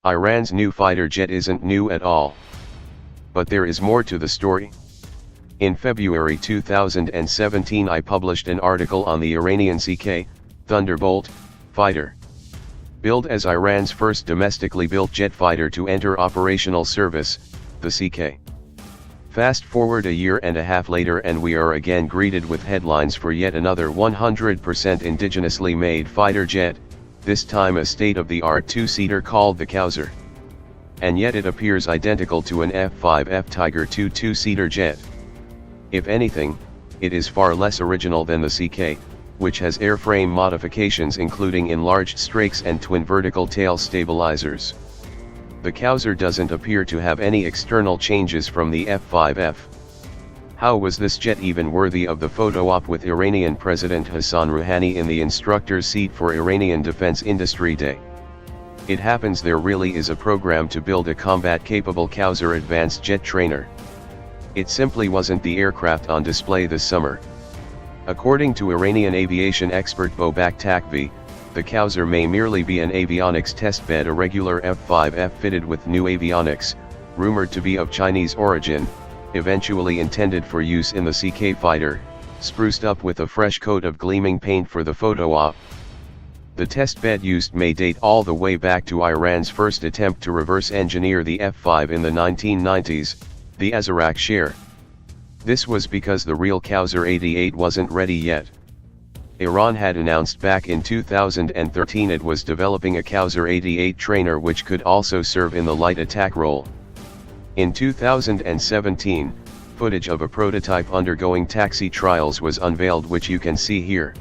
Iran's new fighter jet isn't new at all. But there is more to the story. In February 2017 I published an article on the Iranian Saeqeh, Thunderbolt, fighter. Billed as Iran's first domestically built jet fighter to enter operational service, the Saeqeh. Fast forward a year and a half later and we are again greeted with headlines for yet another 100% indigenously made fighter jet, this time a state-of-the-art two-seater called the Kowsar. And yet it appears identical to an F-5F Tiger II two-seater jet. If anything, it is far less original than the Saeqeh, which has airframe modifications including enlarged strakes and twin vertical tail stabilizers. The Kowsar doesn't appear to have any external changes from the F-5F. How was this jet even worthy of the photo op with Iranian President Hassan Rouhani in the instructor's seat for Iranian Defense Industry Day? It happens there really is a program to build a combat-capable Kowsar advanced jet trainer. It simply wasn't the aircraft on display this summer. According to Iranian aviation expert Babak Takvi, the Kowsar may merely be an avionics testbed, a regular F-5F fitted with new avionics, rumored to be of Chinese origin, eventually intended for use in the Saeqeh fighter, spruced up with a fresh coat of gleaming paint for the photo op. The testbed used may date all the way back to Iran's first attempt to reverse engineer the F-5 in the 1990s, the Azarak share. This was because the real Kowsar 88 wasn't ready yet. Iran had announced back in 2013 it was developing a Kowsar 88 trainer which could also serve in the light attack role. In 2017, footage of a prototype undergoing taxi trials was unveiled, which you can see here.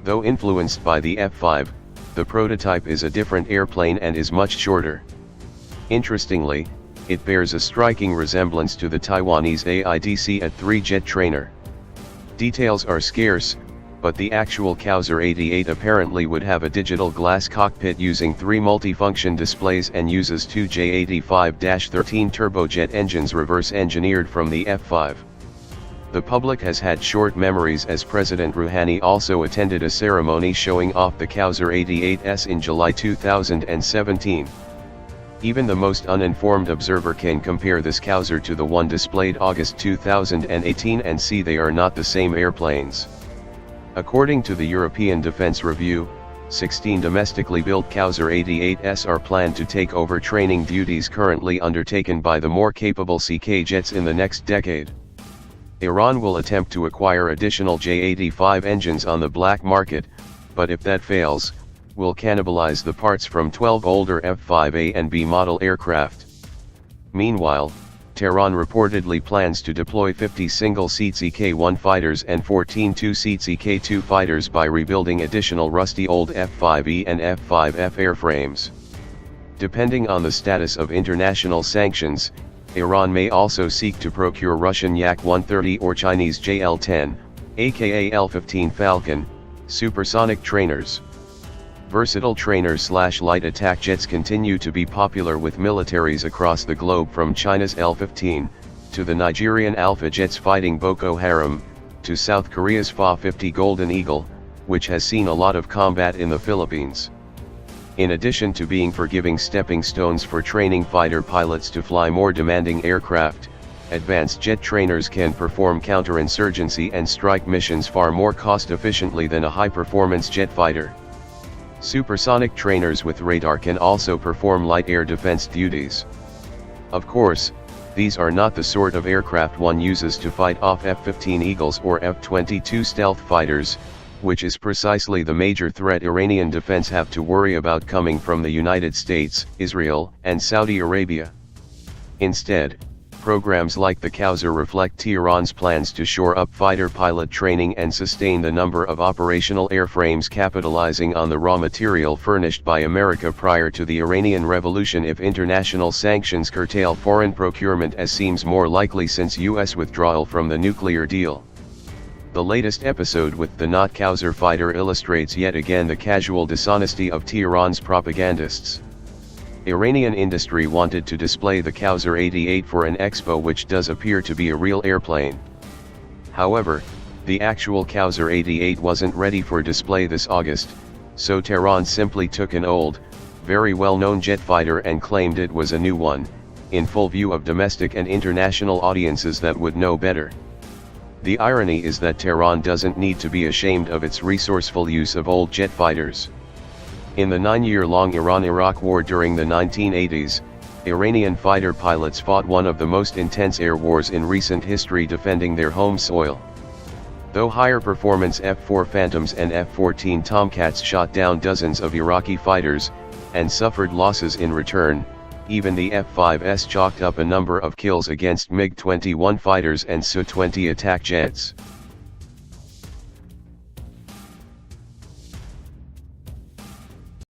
Though influenced by the F-5, the prototype is a different airplane and is much shorter. Interestingly, it bears a striking resemblance to the Taiwanese AIDC At-3 jet trainer. Details are scarce, but the actual Kowsar 88 apparently would have a digital glass cockpit using 3 multifunction displays and uses 2 J85-13 turbojet engines reverse engineered from the F-5. The public has had short memories as President Rouhani also attended a ceremony showing off the Kowsar 88S in July 2017. Even the most uninformed observer can compare this Kowsar to the one displayed August 2018 and see they are not the same airplanes. According to the European Defence Review, 16 domestically built Kowsar 88s are planned to take over training duties currently undertaken by the more capable Saeqeh jets in the next decade. Iran will attempt to acquire additional J-85 engines on the black market, but if that fails, will cannibalize the parts from 12 older F-5A and B model aircraft. Meanwhile, Tehran reportedly plans to deploy 50 single-seat Saeqeh-1 fighters and 14 two-seat Saeqeh-2 fighters by rebuilding additional rusty old F-5E and F-5F airframes. Depending on the status of international sanctions, Iran may also seek to procure Russian Yak-130 or Chinese JL-10, aka L-15 Falcon, supersonic trainers. Versatile trainer/light attack jets continue to be popular with militaries across the globe, from China's L-15, to the Nigerian Alpha jets fighting Boko Haram, to South Korea's Fa-50 Golden Eagle, which has seen a lot of combat in the Philippines. In addition to being forgiving stepping stones for training fighter pilots to fly more demanding aircraft, advanced jet trainers can perform counterinsurgency and strike missions far more cost-efficiently than a high-performance jet fighter. Supersonic trainers with radar can also perform light air defense duties. Of course, these are not the sort of aircraft one uses to fight off F-15 Eagles or F-22 stealth fighters, which is precisely the major threat Iranian defense have to worry about coming from the United States, Israel, and Saudi Arabia. Instead, programs like the Kowsar reflect Tehran's plans to shore up fighter pilot training and sustain the number of operational airframes, capitalizing on the raw material furnished by America prior to the Iranian Revolution if international sanctions curtail foreign procurement, as seems more likely since U.S. withdrawal from the nuclear deal. The latest episode with the not Kowsar fighter illustrates yet again the casual dishonesty of Tehran's propagandists. Iranian industry wanted to display the Kowsar 88 for an expo, which does appear to be a real airplane. However, the actual Kowsar 88 wasn't ready for display this August, so Tehran simply took an old, very well-known jet fighter and claimed it was a new one, in full view of domestic and international audiences that would know better. The irony is that Tehran doesn't need to be ashamed of its resourceful use of old jet fighters. In the 9-year-long Iran-Iraq war during the 1980s, Iranian fighter pilots fought one of the most intense air wars in recent history defending their home soil. Though higher performance F-4 Phantoms and F-14 Tomcats shot down dozens of Iraqi fighters, and suffered losses in return, even the F-5s chalked up a number of kills against MiG-21 fighters and Su-20 attack jets.